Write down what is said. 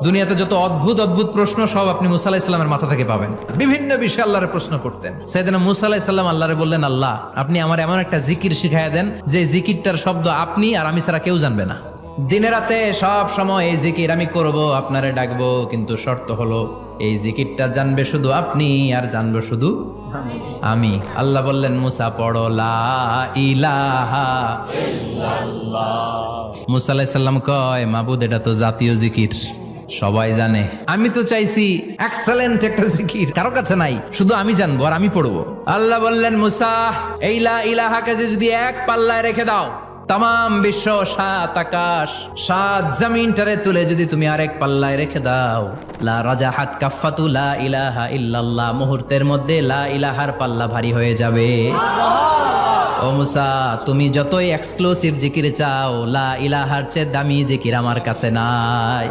দুনিয়াতে যত অদ্ভুত অদ্ভুত প্রশ্ন সব আপনি মুসা আলাইহিস সালামের মাথা থেকে পাবেন। বিভিন্ন বিষয়ে আল্লাহরে প্রশ্ন করতেন। সাইয়েদনা মুসা আলাইহিস সালাম আল্লাহরে বললেন, আল্লাহ আপনি আমার এমন একটা জিকির শিখাইয়া দেন যে জিকিরটার শব্দ আপনি আর আমি ছাড়া কেউ জানবে না। দিনে রাতে সব সময় এই জিকির আমি করব, আপনারে ডাকবো, কিন্তু শর্ত হলো এই জিকিরটা জানবে শুধু আপনি আর জানবো শুধু আমি। আল্লাহ বললেন, মুসা পড়ো লা ইলাহা ইল্লাল্লাহ। মুসা আলাইহিস সালাম কয়, মাবুদ এটা তো জাতীয় জিকির, সবাই জানে। আমি তো চাইছি এক্সেলেন্ট একটা জিকির, কারো কাছে নাই, শুধু আমি জানবো আর আমি পড়বো। আল্লাহ বললেন, মুসা এই লা ইলাহাকে যদি এক পাল্লায় রেখে দাও, তাম বিশ্ব, 7 আকাশ 7 জমিনটারে তুলে যদি তুমি আরেক পাল্লায় রেখে দাও, লা রাজাহাত কাফাতু লা ইলাহা ইল্লাল্লাহ, মুহূর্তের মধ্যে লা ইলাহার পাল্লা ভারী হয়ে যাবে। ও মুসা, তুমি যতই এক্সক্লুসিভ জিকির চাও, লা ইলাহার চেয়ে দামি জিকির আমার কাছে নাই।